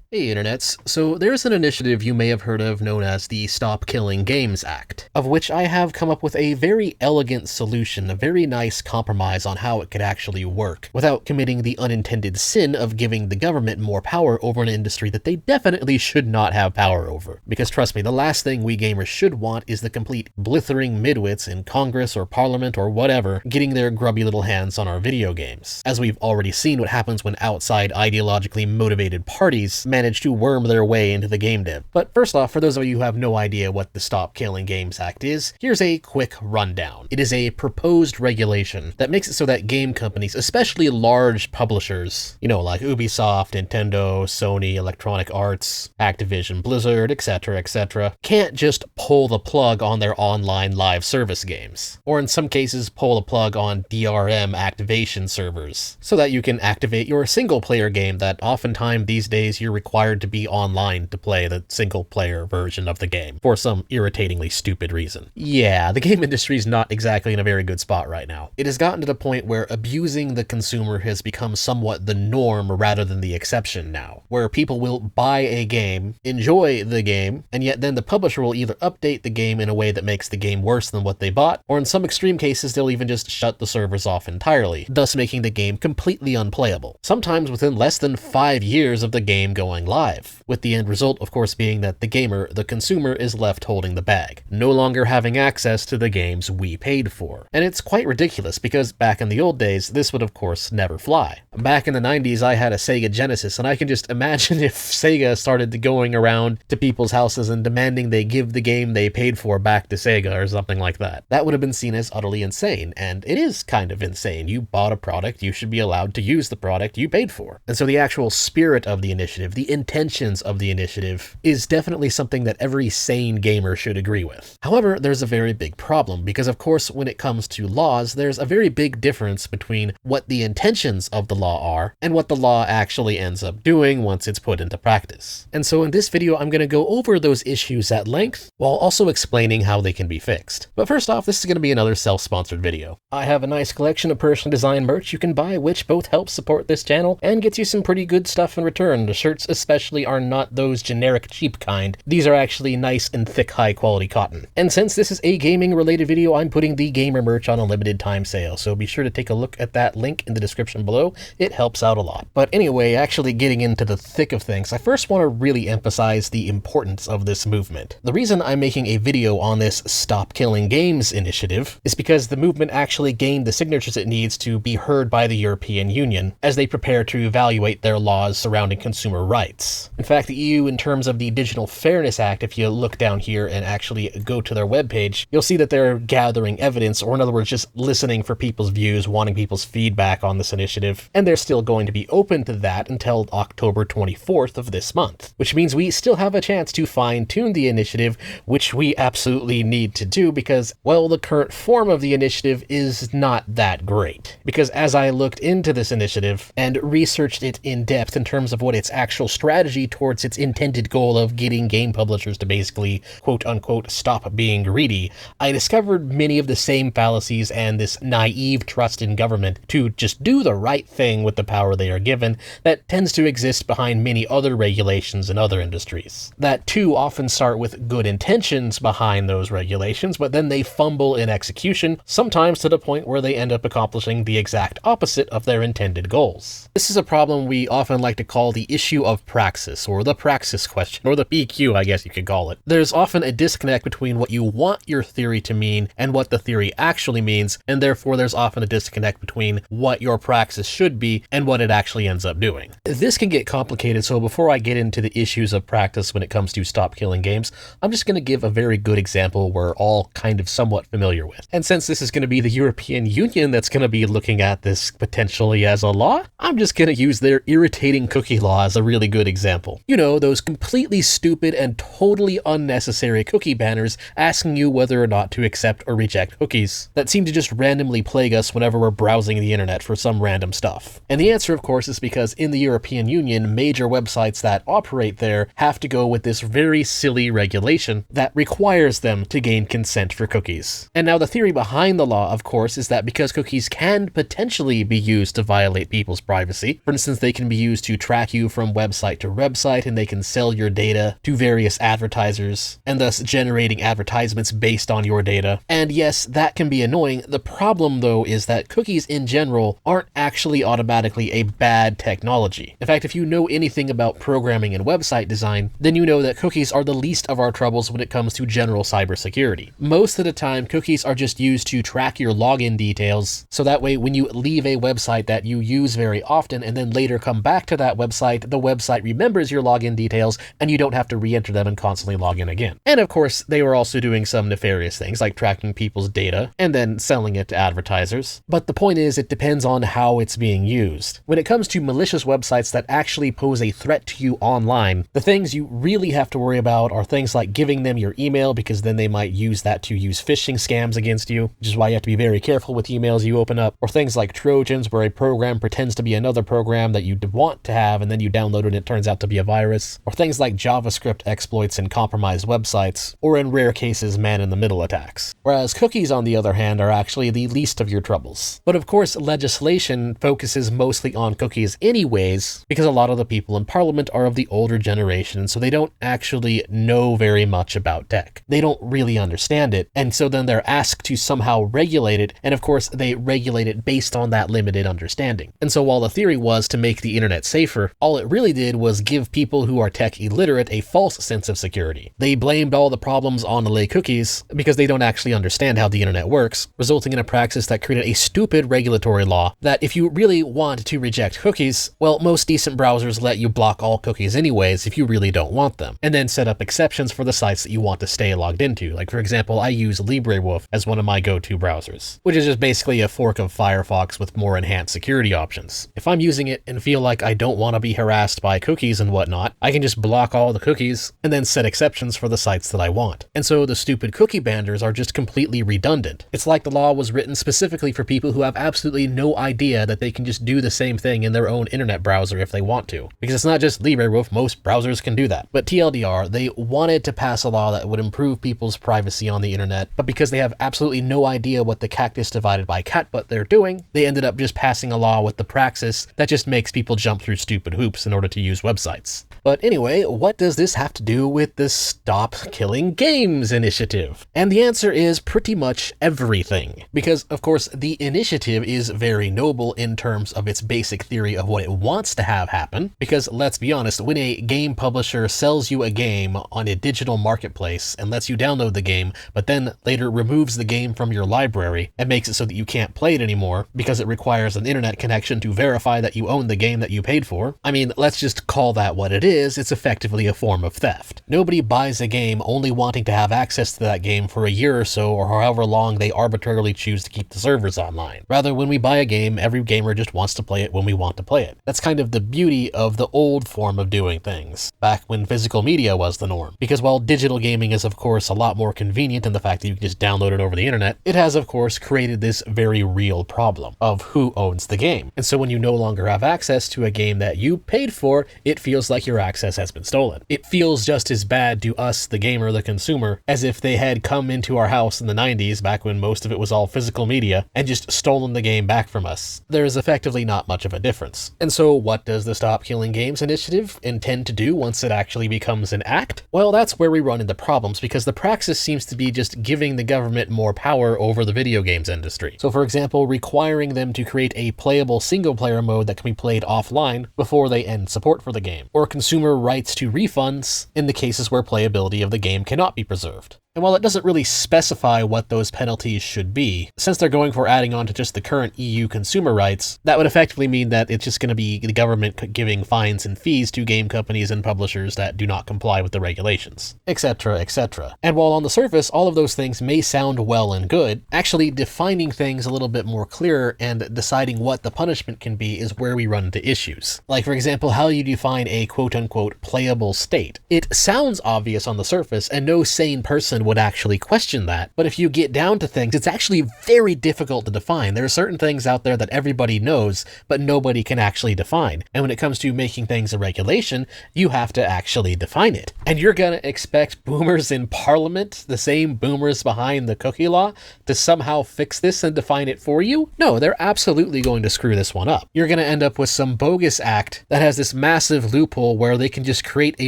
Hey internets, so there's an initiative you may have heard of known as the Stop Killing Games Act, of which I have come up with a very elegant solution, a very nice compromise on how it could actually work, without committing the unintended sin of giving the government more power over an industry that they definitely should not have power over. Because trust me, the last thing we gamers should want is the complete blithering midwits in Congress or Parliament or whatever getting their grubby little hands on our video games, as we've already seen what happens when outside ideologically motivated parties manage to worm their way into the game dev. But first off, for those of you who have no idea what the Stop Killing Games Act is, here's a quick rundown. It is a proposed regulation that makes it so that game companies, especially large publishers, like Ubisoft, Nintendo, Sony, Electronic Arts, Activision, Blizzard, etc., can't just pull the plug on their online live service games, or in some cases pull the plug on DRM activation servers, so that you can activate your single-player game that oftentimes these days you're required to be online to play the single-player version of the game, for some irritatingly stupid reason. Yeah, the game industry is not exactly in a very good spot right now. It has gotten to the point where abusing the consumer has become somewhat the norm rather than the exception now, where people will buy a game, enjoy the game, and yet then the publisher will either update the game in a way that makes the game worse than what they bought, or in some extreme cases they'll even just shut the servers off entirely, thus making the game completely unplayable, sometimes within less than 5 years of the game going live, with the end result of course being that the gamer, the consumer, is left holding the bag, no longer having access to the games we paid for. And it's quite ridiculous because back in the old days this would of course never fly. Back in the 90s I had a Sega Genesis, and I can just imagine if Sega started going around to people's houses and demanding they give the game they paid for back to Sega or something like that. That would have been seen as utterly insane, and it is kind of insane. You bought a product, you should be allowed to use the product you paid for. And so the actual spirit of the initiative, the intentions of the initiative, is definitely something that every sane gamer should agree with. However, there's a very big problem, because of course when it comes to laws, there's a very big difference between what the intentions of the law are and what the law actually ends up doing once it's put into practice. And so in this video I'm going to go over those issues at length, while also explaining how they can be fixed. But first off, this is going to be another self-sponsored video. I have a nice collection of personally designed merch you can buy, which both helps support this channel and gets you some pretty good stuff in return. The shirts especially are not those generic cheap kind. These are actually nice and thick high quality cotton. And since this is a gaming related video, I'm putting the gamer merch on a limited time sale, so be sure to take a look at that link in the description below. It helps out a lot. But anyway, actually getting into the thick of things, I first want to really emphasize the importance of this movement. The reason I'm making a video on this Stop Killing Games initiative is because the movement actually gained the signatures it needs to be heard by the European Union as they prepare to evaluate their laws surrounding consumer rights. In fact, the EU, in terms of the Digital Fairness Act, if you look down here and actually go to their webpage, you'll see that they're gathering evidence, or in other words, just listening for people's views, wanting people's feedback on this initiative, and they're still going to be open to that until October 24th of this month, which means we still have a chance to fine-tune the initiative, which we absolutely need to do because, well, the current form of the initiative is not that great. Because as I looked into this initiative and researched it in depth in terms of what its actual strategy towards its intended goal of getting game publishers to basically quote-unquote stop being greedy, I discovered many of the same fallacies and this naive trust in government to just do the right thing with the power they are given that tends to exist behind many other regulations in other industries. That too often start with good intentions behind those regulations, but then they fumble in execution, sometimes to the point where they end up accomplishing the exact opposite of their intended goals. This is a problem we often like to call the issue of praxis, or the praxis question, or the PQ, I guess you could call it. There's often a disconnect between what you want your theory to mean and what the theory actually means, and therefore there's often a disconnect between what your praxis should be and what it actually ends up doing. This can get complicated, so before I get into the issues of practice when it comes to Stop Killing Games, I'm just going to give a very good example we're all kind of somewhat familiar with. And since this is going to be the European Union that's going to be looking at this potentially as a law, I'm just going to use their irritating cookie law as a really good good example. You know, those completely stupid and totally unnecessary cookie banners asking you whether or not to accept or reject cookies that seem to just randomly plague us whenever we're browsing the internet for some random stuff. And the answer, of course, is because in the European Union, major websites that operate there have to go with this very silly regulation that requires them to gain consent for cookies. And now the theory behind the law, of course, is that because cookies can potentially be used to violate people's privacy, for instance, they can be used to track you from website to website, and they can sell your data to various advertisers, and thus generating advertisements based on your data. And yes, that can be annoying. The problem, though, is that cookies in general aren't actually automatically a bad technology. In fact, if you know anything about programming and website design, then you know that cookies are the least of our troubles when it comes to general cybersecurity. Most of the time, cookies are just used to track your login details, so that way when you leave a website that you use very often and then later come back to that website, the website remembers your login details and you don't have to re-enter them and constantly log in again. And of course, they were also doing some nefarious things like tracking people's data and then selling it to advertisers. But the point is, it depends on how it's being used. When it comes to malicious websites that actually pose a threat to you online, the things you really have to worry about are things like giving them your email, because then they might use that to use phishing scams against you, which is why you have to be very careful with emails you open up, or things like Trojans, where a program pretends to be another program that you want to have and then you download it and it turns out to be a virus, or things like JavaScript exploits and compromised websites, or in rare cases, man-in-the-middle attacks. Whereas cookies, on the other hand, are actually the least of your troubles. But of course, legislation focuses mostly on cookies anyways, because a lot of the people in Parliament are of the older generation, so they don't actually know very much about tech. They don't really understand it, and so then they're asked to somehow regulate it, and of course they regulate it based on that limited understanding. And so while the theory was to make the internet safer, all it really did was give people who are tech illiterate a false sense of security. They blamed all the problems on the lay cookies because they don't actually understand how the internet works, resulting in a praxis that created a stupid regulatory law that if you really want to reject cookies, well, most decent browsers let you block all cookies anyways if you really don't want them, and then set up exceptions for the sites that you want to stay logged into. Like, for example, I use LibreWolf as one of my go-to browsers, which is just basically a fork of Firefox with more enhanced security options. If I'm using it and feel like I don't want to be harassed by cookies and whatnot, I can just block all the cookies and then set exceptions for the sites that I want. And so the stupid cookie banners are just completely redundant. It's like the law was written specifically for people who have absolutely no idea that they can just do the same thing in their own internet browser if they want to. Because it's not just LibreWolf, most browsers can do that. But TLDR, they wanted to pass a law that would improve people's privacy on the internet, but because they have absolutely no idea what the cactus divided by cat butt they're doing, they ended up just passing a law with the praxis that just makes people jump through stupid hoops in order to use websites. But anyway, what does this have to do with the Stop Killing Games initiative? And the answer is pretty much everything. Because, of course, the initiative is very noble in terms of its basic theory of what it wants to have happen. Because, let's be honest, when a game publisher sells you a game on a digital marketplace and lets you download the game, but then later removes the game from your library and makes it so that you can't play it anymore because it requires an internet connection to verify that you own the game that you paid for, I mean, let's just call that what it is. It's effectively a form of theft. Nobody buys a game only wanting to have access to that game for a year or so, or however long they arbitrarily choose to keep the servers online. Rather, when we buy a game, every gamer just wants to play it when we want to play it. That's kind of the beauty of the old form of doing things, back when physical media was the norm. Because while digital gaming is of course a lot more convenient in the fact that you can just download it over the internet, it has of course created this very real problem of who owns the game. And so when you no longer have access to a game that you paid for, it feels like your access has been stolen. It feels just as bad to us, the gamer, the consumer, as if they had come into our house in the 90s, back when most of it was all physical media, and just stolen the game back from us. There's effectively not much of a difference. And so what does the Stop Killing Games initiative intend to do once it actually becomes an act? Well, that's where we run into problems, because the praxis seems to be just giving the government more power over the video games industry. So for example, requiring them to create a playable single-player mode that can be played offline before they end support for the game, or consumer rights to refunds in the cases where playability of the game cannot be preserved. And while it doesn't really specify what those penalties should be, since they're going for adding on to just the current EU consumer rights, that would effectively mean that it's just going to be the government giving fines and fees to game companies and publishers that do not comply with the regulations, etc., etc. And while on the surface, all of those things may sound well and good, actually defining things a little bit more clearer and deciding what the punishment can be is where we run into issues. Like, for example, how you define a quote-unquote playable state. It sounds obvious on the surface, and no sane person would actually question that, but if you get down to things, it's actually very difficult to define. There are certain things out there that everybody knows, but nobody can actually define. And when it comes to making things a regulation, you have to actually define it. And you're gonna expect boomers in Parliament, the same boomers behind the cookie law, to somehow fix this and define it for you? No, they're absolutely going to screw this one up. You're gonna end up with some bogus act that has this massive loophole where they can just create a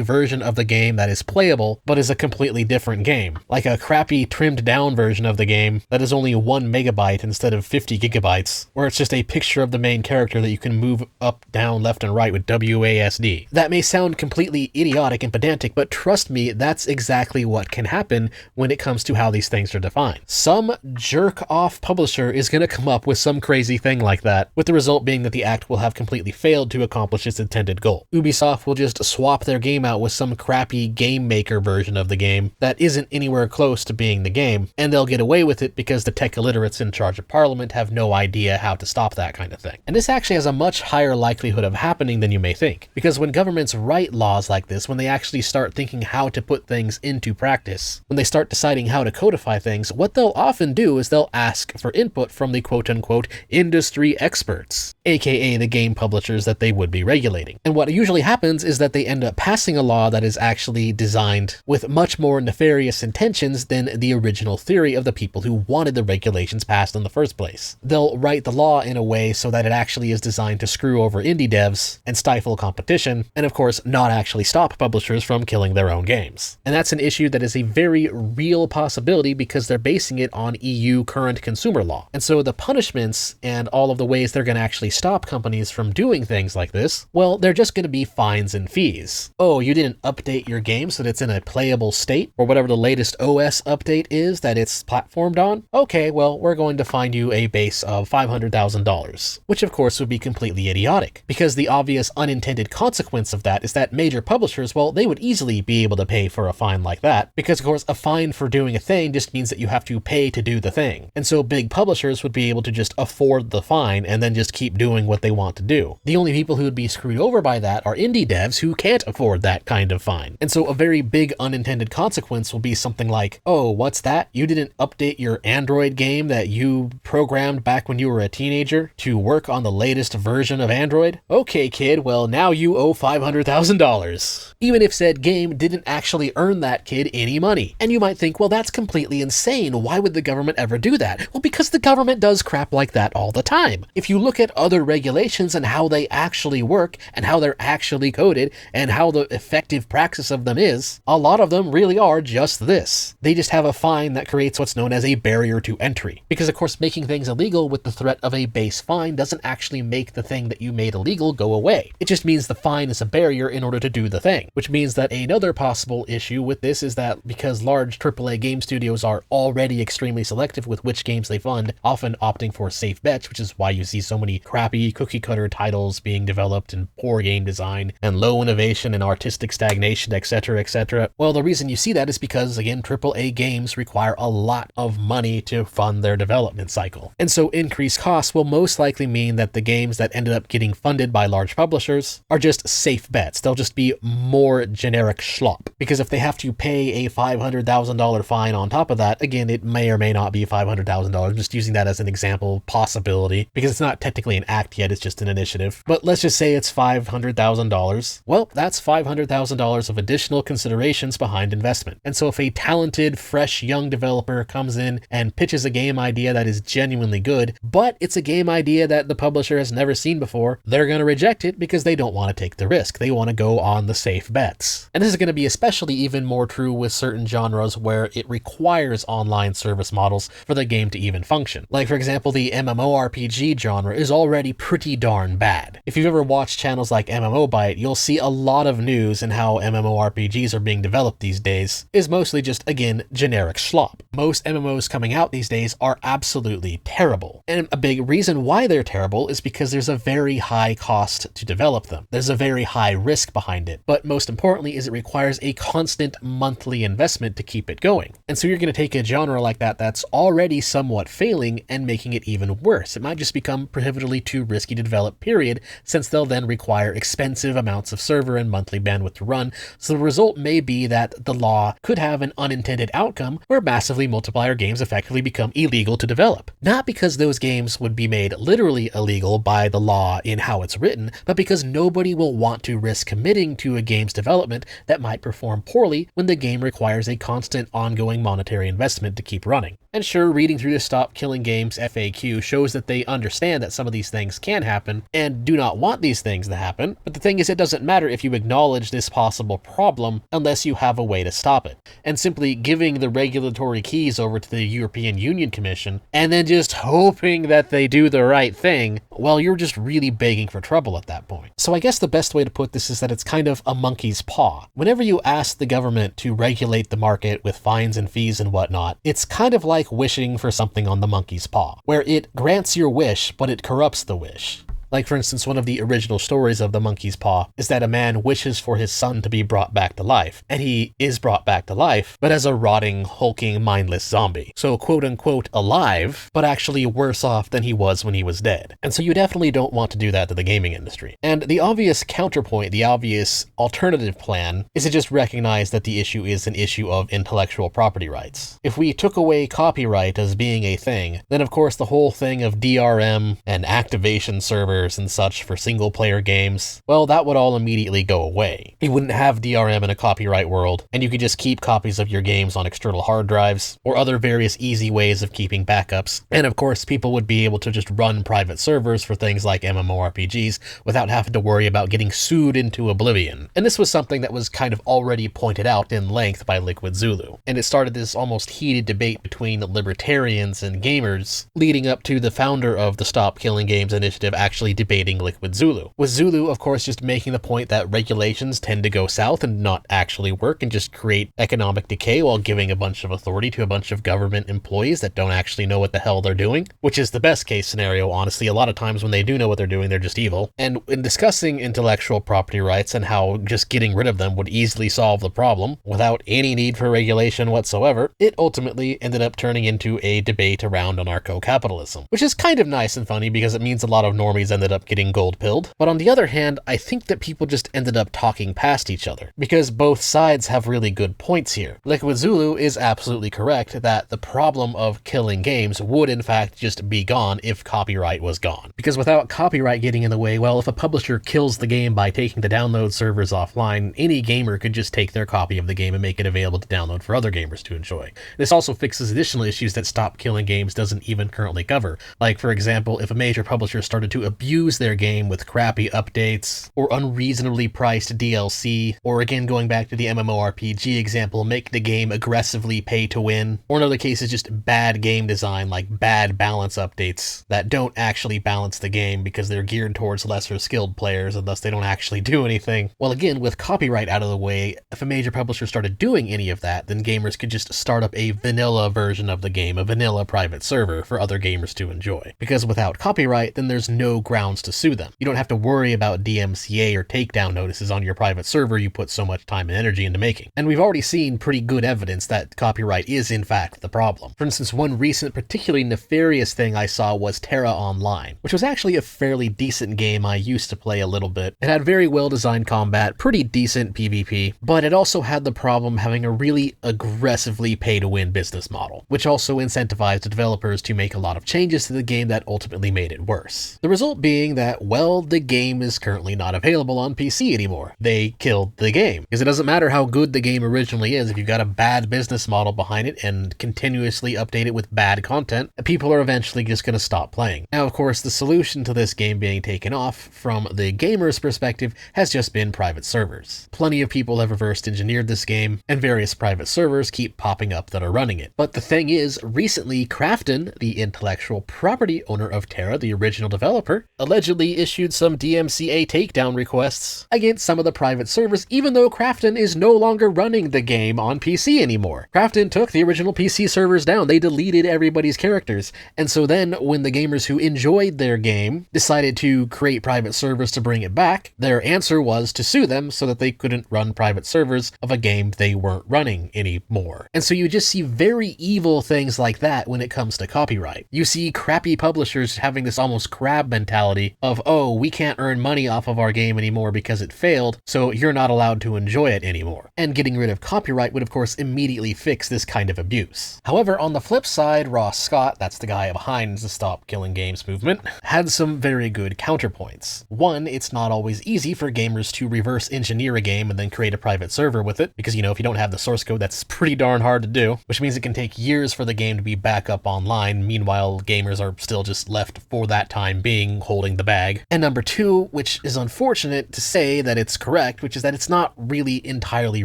version of the game that is playable, but is a completely different game. Like a crappy trimmed down version of the game that is only 1 megabyte instead of 50 gigabytes, where it's just a picture of the main character that you can move up, down, left, and right with WASD. That may sound completely idiotic and pedantic, but trust me, that's exactly what can happen when it comes to how these things are defined. Some jerk-off publisher is going to come up with some crazy thing like that, with the result being that the act will have completely failed to accomplish its intended goal. Ubisoft will just swap their game out with some crappy game maker version of the game that isn't anywhere close to being the game, and they'll get away with it because the tech illiterates in charge of Parliament have no idea how to stop that kind of thing. And this actually has a much higher likelihood of happening than you may think, because when governments write laws like this, when they actually start thinking how to put things into practice, when they start deciding how to codify things, what they'll often do is they'll ask for input from the quote-unquote industry experts, aka the game publishers that they would be regulating. And what usually happens is that they end up passing a law that is actually designed with much more nefarious intentions than the original theory of the people who wanted the regulations passed in the first place. They'll write the law in a way so that it actually is designed to screw over indie devs and stifle competition, and of course not actually stop publishers from killing their own games. And that's an issue that is a very real possibility because they're basing it on EU current consumer law. And so the punishments and all of the ways they're going to actually stop companies from doing things like this, well, they're just going to be fines and fees. Oh, you didn't update your game so that it's in a playable state, or whatever the latest OS update is that it's platformed on? Okay, well, we're going to fine you a base of $500,000, which of course would be completely idiotic, because the obvious unintended consequence of that is that major publishers, well, they would easily be able to pay for a fine like that, because of course a fine for doing a thing just means that you have to pay to do the thing. And so big publishers would be able to just afford the fine and then just keep doing what they want to do. The only people who would be screwed over by that are indie devs who can't afford that kind of fine. And so a very big unintended consequence will be something like, oh, what's that? You didn't update your Android game that you programmed back when you were a teenager to work on the latest version of Android? Okay, kid, well now you owe $500,000. Even if said game didn't actually earn that kid any money. And you might think, well, that's completely insane. Why would the government ever do that? Well, because the government does crap like that all the time. If you look at other regulations and how they actually work and how they're actually coded and how the effective praxis of them is, a lot of them really are just this. They just have a fine that creates what's known as a barrier to entry. Because of course, making things illegal with the threat of a base fine doesn't actually make the thing that you made illegal go away. It just means the fine is a barrier in order to do the thing, which means that another possible issue with this is that because large AAA game studios are already extremely selective with which games they fund, often opting for safe bets, which is why you see so many crappy cookie cutter titles being developed and poor game design and low innovation and artistic stagnation, etc., etc. Well, the reason you see that is because, again, AAA games require a lot of money to fund their development cycle. And so increased costs will most likely mean that the games that ended up getting funded by large publishers are just safe bets. They'll just be more generic schlop. Because if they have to pay a $500,000 fine on top of that, again, it may or may not be $500,000. I'm just using that as an example possibility because it's not technically an act yet, it's just an initiative. But let's just say it's $500,000. Well, that's $500,000 of additional considerations behind investment. And so if a talented, fresh, young developer comes in and pitches a game idea that is genuinely good, but it's a game idea that the publisher has never seen before, they're going to reject it because they don't want to take the risk. They want to go on the safe bets. And this is going to be especially even more true with certain genres where it requires online service models for the game to even function. Like, for example, the MMORPG genre is already pretty darn bad. If you've ever watched channels like MMO Byte, you'll see a lot of news in how MMORPGs are being developed these days is mostly just just, again, generic slop. Most MMOs coming out these days are absolutely terrible. And a big reason why they're terrible is because there's a very high cost to develop them. There's a very high risk behind it. But most importantly is it requires a constant monthly investment to keep it going. And so you're going to take a genre like that that's already somewhat failing and making it even worse. It might just become prohibitively too risky to develop, period, since they'll then require expensive amounts of server and monthly bandwidth to run. So the result may be that the law could have an unintended outcome where massively multiplayer games effectively become illegal to develop. Not because those games would be made literally illegal by the law in how it's written, but because nobody will want to risk committing to a game's development that might perform poorly when the game requires a constant ongoing monetary investment to keep running. And sure, reading through the Stop Killing Games FAQ shows that they understand that some of these things can happen and do not want these things to happen, but the thing is, it doesn't matter if you acknowledge this possible problem unless you have a way to stop it. And simply giving the regulatory keys over to the European Union Commission and then just hoping that they do the right thing, well, you're just really begging for trouble at that point. So I guess the best way to put this is that it's kind of a monkey's paw. Whenever you ask the government to regulate the market with fines and fees and whatnot, it's kind of like wishing for something on the monkey's paw, where it grants your wish, but it corrupts the wish. Like, for instance, one of the original stories of the monkey's paw is that a man wishes for his son to be brought back to life, and he is brought back to life, but as a rotting, hulking, mindless zombie. So quote-unquote alive, but actually worse off than he was when he was dead. And so you definitely don't want to do that to the gaming industry. And the obvious counterpoint, the obvious alternative plan, is to just recognize that the issue is an issue of intellectual property rights. If we took away copyright as being a thing, then of course the whole thing of DRM and activation servers and such for single-player games, well, that would all immediately go away. You wouldn't have DRM in a copyright world, and you could just keep copies of your games on external hard drives, or other various easy ways of keeping backups. And of course, people would be able to just run private servers for things like MMORPGs without having to worry about getting sued into oblivion. And this was something that was kind of already pointed out in length by Liquid Zulu. And it started this almost heated debate between libertarians and gamers, leading up to the founder of the Stop Killing Games initiative actually debating Liquid Zulu. With Zulu, of course, just making the point that regulations tend to go south and not actually work and just create economic decay while giving a bunch of authority to a bunch of government employees that don't actually know what the hell they're doing, which is the best case scenario, honestly. A lot of times when they do know what they're doing, they're just evil. And in discussing intellectual property rights and how just getting rid of them would easily solve the problem without any need for regulation whatsoever, it ultimately ended up turning into a debate around anarcho-capitalism, which is kind of nice and funny because it means a lot of normies ended up getting gold-pilled. But on the other hand, I think that people just ended up talking past each other, because both sides have really good points here. Liquid Zulu is absolutely correct that the problem of killing games would in fact just be gone if copyright was gone. Because without copyright getting in the way, well, if a publisher kills the game by taking the download servers offline, any gamer could just take their copy of the game and make it available to download for other gamers to enjoy. This also fixes additional issues that Stop Killing Games doesn't even currently cover. Like, for example, if a major publisher started to abuse their game with crappy updates or unreasonably priced DLC, or again going back to the MMORPG example, make the game aggressively pay to win, or in other cases just bad game design like bad balance updates that don't actually balance the game because they're geared towards lesser skilled players and thus they don't actually do anything. Well, again, with copyright out of the way, if a major publisher started doing any of that, then gamers could just start up a vanilla version of the game, a vanilla private server for other gamers to enjoy. Because without copyright, then there's no grounds to sue them. You don't have to worry about DMCA or takedown notices on your private server you put so much time and energy into making. And we've already seen pretty good evidence that copyright is in fact the problem. For instance, one recent particularly nefarious thing I saw was Terra Online, which was actually a fairly decent game I used to play a little bit. It had very well designed combat, pretty decent PvP, but it also had the problem having a really aggressively pay-to-win business model, which also incentivized the developers to make a lot of changes to the game that ultimately made it worse. The result being that, well, the game is currently not available on PC anymore. They killed the game. Because it doesn't matter how good the game originally is, if you've got a bad business model behind it and continuously update it with bad content, people are eventually just going to stop playing. Now, of course, the solution to this game being taken off, from the gamer's perspective, has just been private servers. Plenty of people have reverse engineered this game, and various private servers keep popping up that are running it. But the thing is, recently, Krafton, the intellectual property owner of Terra, the original developer, allegedly issued some DMCA takedown requests against some of the private servers, even though Krafton is no longer running the game on PC anymore. Krafton took the original PC servers down. They deleted everybody's characters. And so then when the gamers who enjoyed their game decided to create private servers to bring it back, their answer was to sue them so that they couldn't run private servers of a game they weren't running anymore. And so you just see very evil things like that when it comes to copyright. You see crappy publishers having this almost crab mentality of, oh, we can't earn money off of our game anymore because it failed, so you're not allowed to enjoy it anymore. And getting rid of copyright would of course immediately fix this kind of abuse. However, on the flip side, Ross Scott, that's the guy behind the Stop Killing Games movement, had some very good counterpoints. One, it's not always easy for gamers to reverse engineer a game and then create a private server with it, because, you know, if you don't have the source code, that's pretty darn hard to do, which means it can take years for the game to be back up online. Meanwhile, gamers are still just left for that time being holding the bag. And number two, which is unfortunate to say that it's correct, which is that it's not really entirely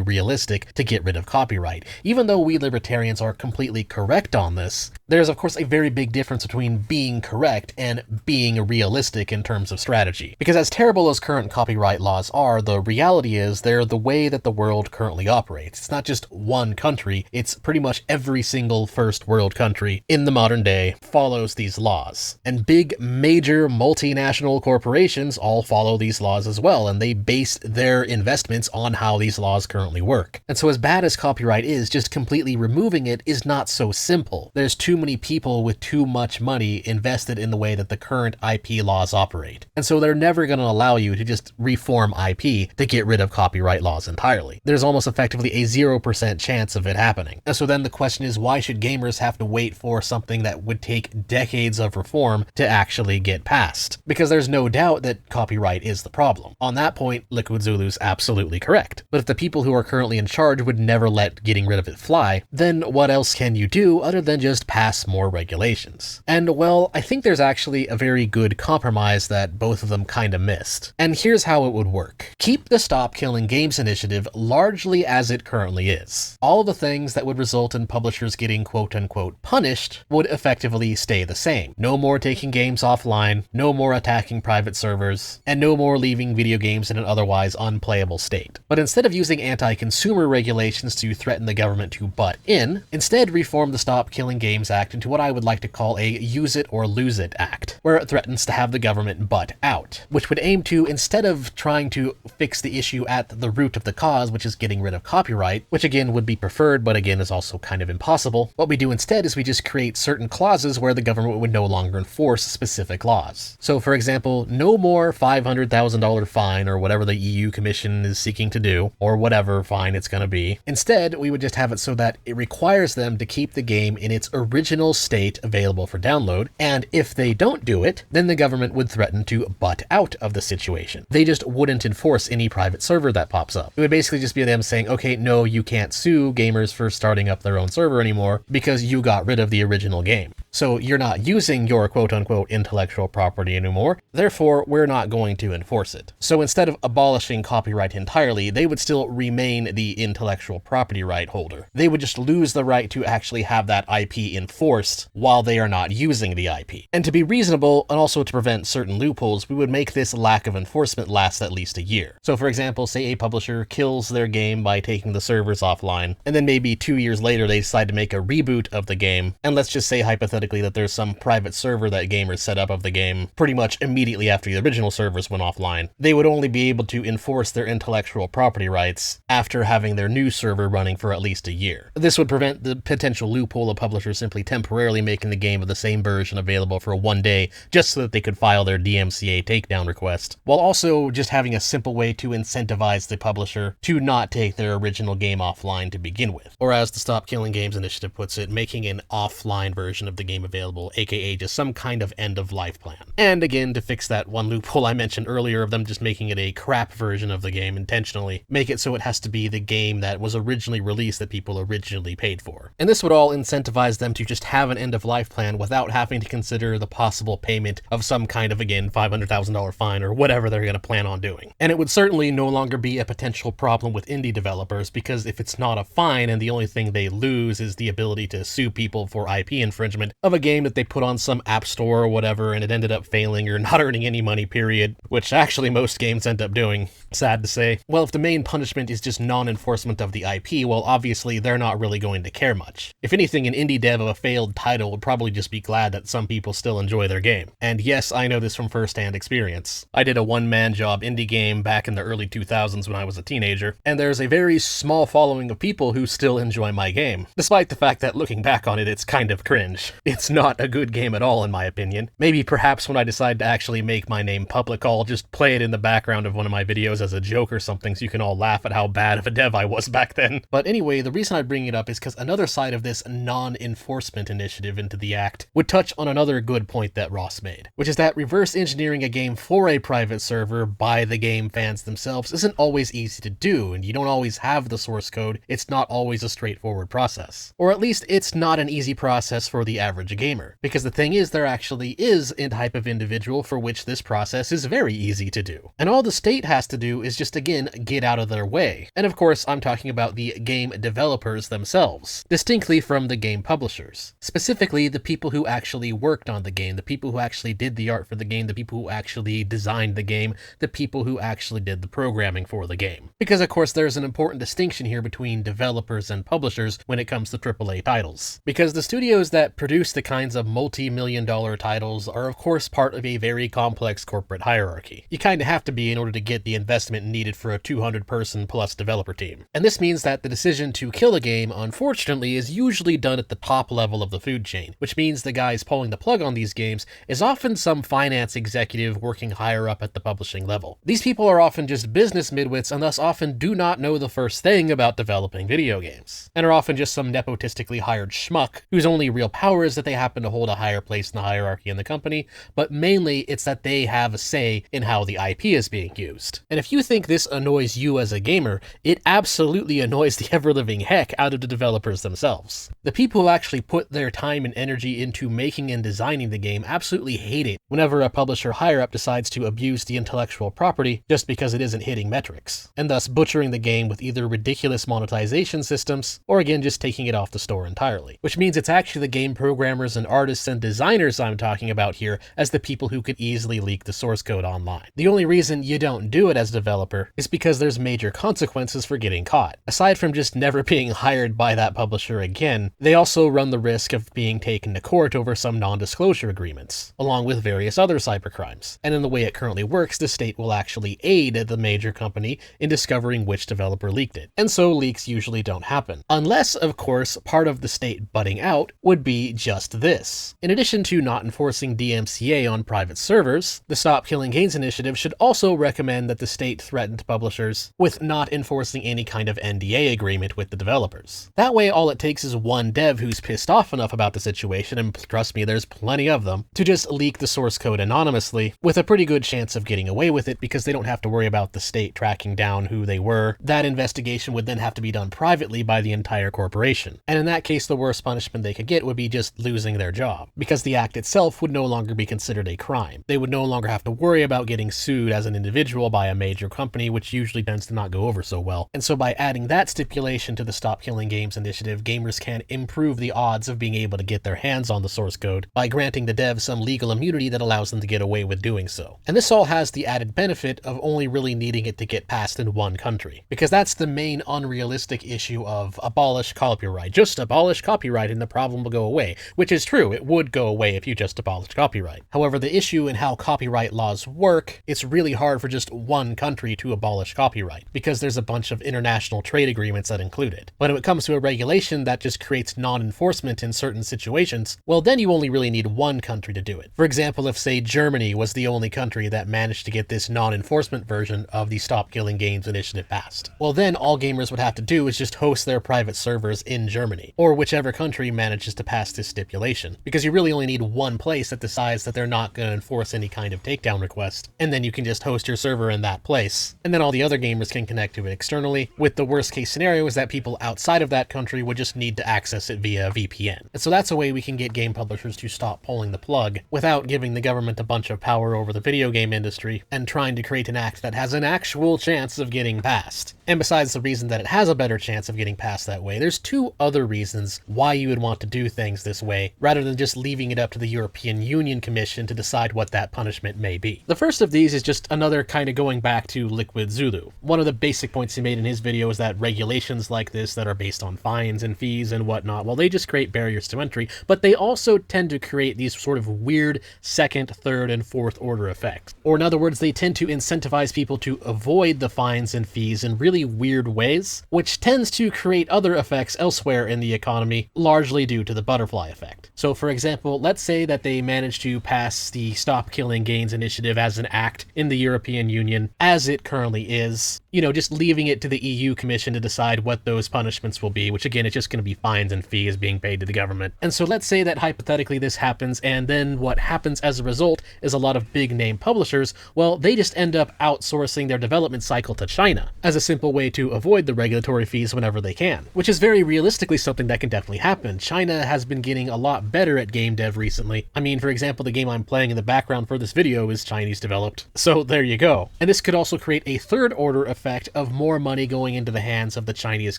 realistic to get rid of copyright. Even though we libertarians are completely correct on this, there's of course a very big difference between being correct and being realistic in terms of strategy. Because as terrible as current copyright laws are, the reality is they're the way that the world currently operates. It's not just one country, it's pretty much every single first world country in the modern day follows these laws. And big, major multinational corporations all follow these laws as well, and they base their investments on how these laws currently work. And so as bad as copyright is, just completely removing it is not so simple. There's too many people with too much money invested in the way that the current IP laws operate. And so they're never going to allow you to just reform IP to get rid of copyright laws entirely. There's almost effectively a 0% chance of it happening. And so then the question is, why should gamers have to wait for something that would take decades of reform to actually get passed? Because there's no doubt that copyright is the problem. On that point, Liquid Zulu's absolutely correct. But if the people who are currently in charge would never let getting rid of it fly, then what else can you do other than just pass more regulations? And well, I think there's actually a very good compromise that both of them kinda missed. And here's how it would work. Keep the Stop Killing Games initiative largely as it currently is. All the things that would result in publishers getting quote-unquote punished would effectively stay the same. No more taking games offline, no more attacking private servers, and no more leaving video games in an otherwise unplayable state. But instead of using anti-consumer regulations to threaten the government to butt in, instead reform the Stop Killing Games Act into what I would like to call a Use It or Lose It Act, where it threatens to have the government butt out, which would aim to, instead of trying to fix the issue at the root of the cause, which is getting rid of copyright, which again would be preferred, but again is also kind of impossible, what we do instead is we just create certain clauses where the government would no longer enforce specific laws. So for example, no more $500,000 fine or whatever the EU Commission is seeking to do, or whatever fine it's going to be. Instead, we would just have it so that it requires them to keep the game in its original state available for download, and if they don't do it, then the government would threaten to butt out of the situation. They just wouldn't enforce any private server that pops up. It would basically just be them saying, okay, no, you can't sue gamers for starting up their own server anymore because you got rid of the original game. So you're not using your quote-unquote intellectual property anymore, therefore we're not going to enforce it. So instead of abolishing copyright entirely, they would still remain the intellectual property right holder. They would just lose the right to actually have that IP enforced while they are not using the IP. And to be reasonable, and also to prevent certain loopholes, we would make this lack of enforcement last at least a year. So for example, say a publisher kills their game by taking the servers offline, and then maybe 2 years later they decide to make a reboot of the game, and let's just say hypothetically that there's some private server that gamers set up of the game pretty much immediately after the original servers went offline. They would only be able to enforce their intellectual property rights after having their new server running for at least a year. This would prevent the potential loophole of publishers simply temporarily making the game of the same version available for one day just so that they could file their DMCA takedown request, while also just having a simple way to incentivize the publisher to not take their original game offline to begin with. Or as the Stop Killing Games initiative puts it, making an offline version of the game available, aka just some kind of end-of-life plan. And again, to fix that one loophole I mentioned earlier of them just making it a crap version of the game intentionally, make it so it has to be the game that was originally released that people originally paid for. And this would all incentivize them to just have an end-of-life plan without having to consider the possible payment of some kind of, again, $500,000 fine or whatever they're going to plan on doing. And it would certainly no longer be a potential problem with indie developers, because if it's not a fine and the only thing they lose is the ability to sue people for IP infringement, of a game that they put on some app store or whatever and it ended up failing or not earning any money, period, which actually most games end up doing, sad to say. Well, if the main punishment is just non-enforcement of the IP, well, obviously they're not really going to care much. If anything, an indie dev of a failed title would probably just be glad that some people still enjoy their game. And yes, I know this from first-hand experience. I did a one-man job indie game back in the early 2000s when I was a teenager, and there's a very small following of people who still enjoy my game, despite the fact that looking back on it, it's kind of cringe. It's not a good game at all, in my opinion. Maybe perhaps when I decide to actually make my name public, I'll just play it in the background of one of my videos as a joke or something so you can all laugh at how bad of a dev I was back then. But anyway, the reason I bring it up is because another side of this non-enforcement initiative into the act would touch on another good point that Ross made, which is that reverse engineering a game for a private server by the game fans themselves isn't always easy to do, and you don't always have the source code. It's not always a straightforward process. Or at least it's not an easy process for the average gamer. Because the thing is, there actually is a type of individual for which this process is very easy to do. And all the state has to do is just, again, get out of their way. And of course, I'm talking about the game developers themselves, distinctly from the game publishers. Specifically, the people who actually worked on the game, the people who actually did the art for the game, the people who actually designed the game, the people who actually did the programming for the game. Because of course, there's an important distinction here between developers and publishers when it comes to AAA titles. Because the studios that produce the kinds of multi-million-dollar titles are of course part of a very complex corporate hierarchy. You kinda have to be in order to get the investment needed for a 200-person plus developer team. And this means that the decision to kill a game, unfortunately, is usually done at the top level of the food chain, which means the guys pulling the plug on these games is often some finance executive working higher up at the publishing level. These people are often just business midwits and thus often do not know the first thing about developing video games, and are often just some nepotistically hired schmuck whose only real power is that they happen to hold a higher place in the hierarchy in the company, but mainly it's that they have a say in how the IP is being used. And if you think this annoys you as a gamer, it absolutely annoys the ever-living heck out of the developers themselves. The people who actually put their time and energy into making and designing the game absolutely hate it whenever a publisher higher-up decides to abuse the intellectual property just because it isn't hitting metrics, and thus butchering the game with either ridiculous monetization systems, or again just taking it off the store entirely. Which means it's actually the game programmers and artists and designers I'm talking about here as the people who could easily leak the source code online. The only reason you don't do it as a developer is because there's major consequences for getting caught. Aside from just never being hired by that publisher again, they also run the risk of being taken to court over some non-disclosure agreements, along with various other cybercrimes. And in the way it currently works, the state will actually aid the major company in discovering which developer leaked it. And so leaks usually don't happen. Unless, of course, part of the state butting out would be just this. In addition to not enforcing DMCA on private servers, the Stop Killing Games initiative should also recommend that the state threaten publishers with not enforcing any kind of NDA agreement with the developers. That way, all it takes is one dev who's pissed off enough about the situation, and trust me, there's plenty of them, to just leak the source code anonymously, with a pretty good chance of getting away with it because they don't have to worry about the state tracking down who they were. That investigation would then have to be done privately by the entire corporation. And in that case, the worst punishment they could get would be just losing their job, because the act itself would no longer be considered a crime. They would no longer have to worry about getting sued as an individual by a major company, which usually tends to not go over so well. And so by adding that stipulation to the Stop Killing Games initiative, gamers can improve the odds of being able to get their hands on the source code by granting the devs some legal immunity that allows them to get away with doing so. And this all has the added benefit of only really needing it to get passed in one country, because that's the main unrealistic issue of abolish copyright. Just abolish copyright and the problem will go away, which is true, it would go away if you just abolished copyright. However, the issue in how copyright laws work, it's really hard for just one country to abolish copyright, because there's a bunch of international trade agreements that include it. But when it comes to a regulation that just creates non-enforcement in certain situations, well then you only really need one country to do it. For example, if say Germany was the only country that managed to get this non-enforcement version of the Stop Killing Games initiative passed, well then all gamers would have to do is just host their private servers in Germany, or whichever country manages to pass this stipulation, because you really only need one place that decides that they're not going to enforce any kind of takedown request, and then you can just host your server in that place, and then all the other gamers can connect to it externally, with the worst case scenario is that people outside of that country would just need to access it via VPN. And so that's a way we can get game publishers to stop pulling the plug without giving the government a bunch of power over the video game industry and trying to create an act that has an actual chance of getting passed. And besides the reason that it has a better chance of getting passed that way, there's two other reasons why you would want to do things this way, rather than just leaving it up to the European Union Commission to decide what that punishment may be. The first of these is just another kind of going back to Liquid Zulu. One of the basic points he made in his video is that regulations like this that are based on fines and fees and whatnot, well, they just create barriers to entry, but they also tend to create these sort of weird second, third, and fourth order effects. Or in other words, they tend to incentivize people to avoid the fines and fees in really weird ways, which tends to create other effects elsewhere in the economy, largely due to the butterfly effect. So for example, let's say that they manage to pass the Stop Killing Games initiative as an act in the European Union, as it currently is, just leaving it to the EU Commission to decide what those punishments will be, which again, it's just going to be fines and fees being paid to the government. And so let's say that hypothetically this happens, and then what happens as a result is a lot of big name publishers, well, they just end up outsourcing their development cycle to China as a simple way to avoid the regulatory fees whenever they can, which is very realistically something that can definitely happen. China has been getting a lot better at game dev recently. I mean, for example, the game I'm playing in the background for this video is Chinese developed. So there you go. And this could also create a third order effect of more money going into the hands of the Chinese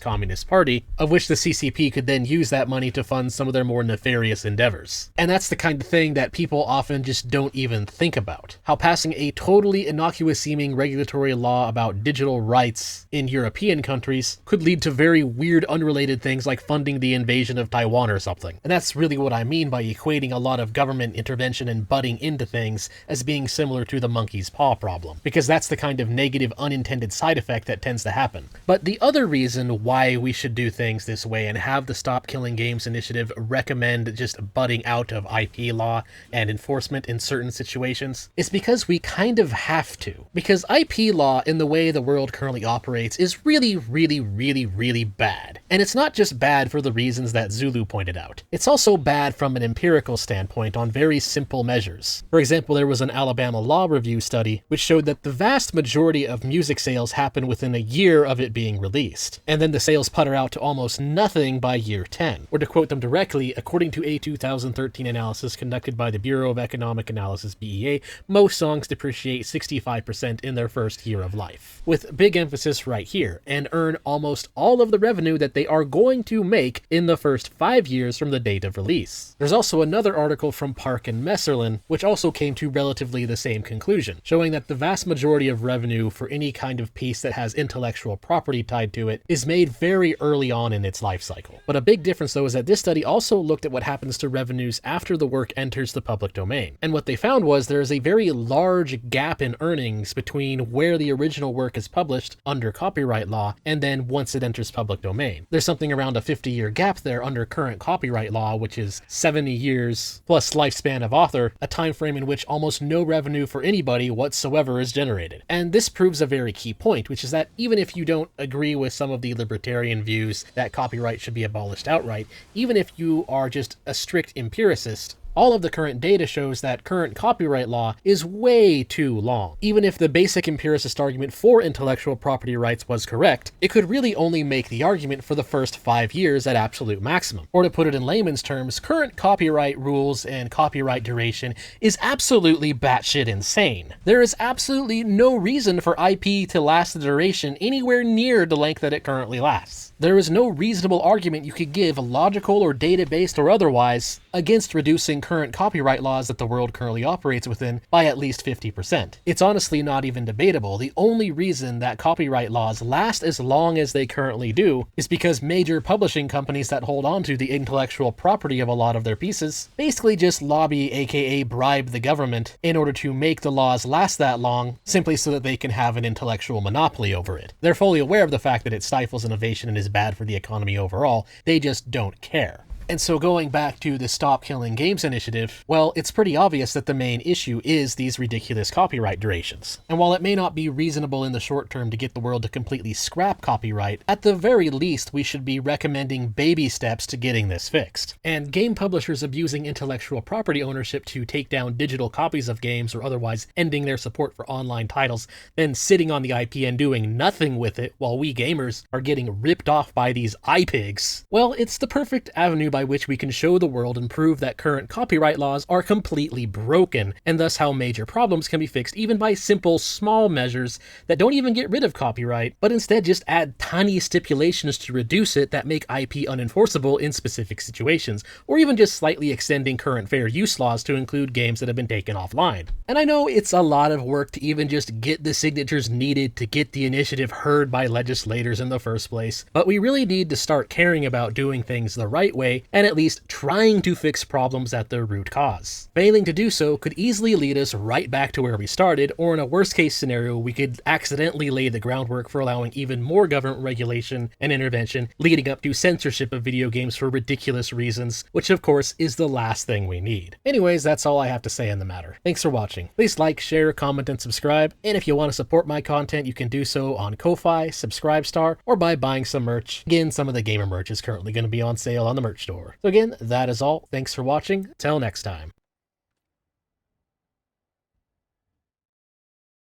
Communist Party, of which the CCP could then use that money to fund some of their more nefarious endeavors. And that's the kind of thing that people often just don't even think about. How passing a totally innocuous seeming regulatory law about digital rights in European countries could lead to very weird unrelated things like funding the invasion of Taiwan or something. And that's really what I mean by equating a lot of government intervention and butting into things as being similar to the monkey's paw problem, because that's the kind of negative unintended side effect that tends to happen. But the other reason why we should do things this way and have the Stop Killing Games initiative recommend just butting out of IP law and enforcement in certain situations is because we kind of have to. Because IP law in the way the world currently operates is really, really, really, really bad. And it's not just bad for the reasons that Zulu pointed out. It's also bad from an empirical standpoint on very simple measures. For example, there was an Alabama Law Review study which showed that the vast majority of music sales happen within a year of it being released, and then the sales putter out to almost nothing by year 10. Or to quote them directly, according to a 2013 analysis conducted by the Bureau of Economic Analysis BEA, most songs depreciate 65% in their first year of life. With big emphasis right here, and earn almost all of the revenue that they are going to make in the first 5 years from the date of release. There's also another article from Park and Messerlin, which also came to relatively the same conclusion, showing that the vast majority of revenue for any kind of piece that has intellectual property tied to it is made very early on in its life cycle. But a big difference though is that this study also looked at what happens to revenues after the work enters the public domain. And what they found was there is a very large gap in earnings between where the original work is published under copyright law and then once it enters public domain. There's something around a 50-year gap there under current copyright law, which is 70 years plus lifespan of author, a time frame in which almost no revenue for anybody whatsoever is generated. And this proves a very key point, which is that even if you don't agree with some of the libertarian views that copyright should be abolished outright, even if you are just a strict empiricist, all of the current data shows that current copyright law is way too long. Even if the basic empiricist argument for intellectual property rights was correct, it could really only make the argument for the first 5 years at absolute maximum. Or to put it in layman's terms, current copyright rules and copyright duration is absolutely batshit insane. There is absolutely no reason for IP to last the duration anywhere near the length that it currently lasts. There is no reasonable argument you could give, logical or data-based or otherwise, against reducing current copyright laws that the world currently operates within by at least 50%. It's honestly not even debatable. The only reason that copyright laws last as long as they currently do is because major publishing companies that hold on to the intellectual property of a lot of their pieces basically just lobby, aka bribe the government, in order to make the laws last that long, simply so that they can have an intellectual monopoly over it. They're fully aware of the fact that it stifles innovation and is bad for the economy overall, they just don't care. And so going back to the Stop Killing Games initiative, well, it's pretty obvious that the main issue is these ridiculous copyright durations. And while it may not be reasonable in the short term to get the world to completely scrap copyright, at the very least we should be recommending baby steps to getting this fixed. And game publishers abusing intellectual property ownership to take down digital copies of games or otherwise ending their support for online titles, then sitting on the IP and doing nothing with it while we gamers are getting ripped off by these iPigs, well, it's the perfect avenue by which we can show the world and prove that current copyright laws are completely broken, and thus how major problems can be fixed even by simple, small measures that don't even get rid of copyright, but instead just add tiny stipulations to reduce it that make IP unenforceable in specific situations, or even just slightly extending current fair use laws to include games that have been taken offline. And I know it's a lot of work to even just get the signatures needed to get the initiative heard by legislators in the first place, but we really need to start caring about doing things the right way and at least trying to fix problems at their root cause. Failing to do so could easily lead us right back to where we started, or in a worst case scenario, we could accidentally lay the groundwork for allowing even more government regulation and intervention, leading up to censorship of video games for ridiculous reasons, which of course is the last thing we need. Anyways, that's all I have to say on the matter. Thanks for watching. Please like, share, comment, and subscribe, and if you want to support my content, you can do so on Ko-Fi, Subscribestar, or by buying some merch. Again, some of the gamer merch is currently going to be on sale on the merch store. So again, that is all. Thanks for watching. Till next time.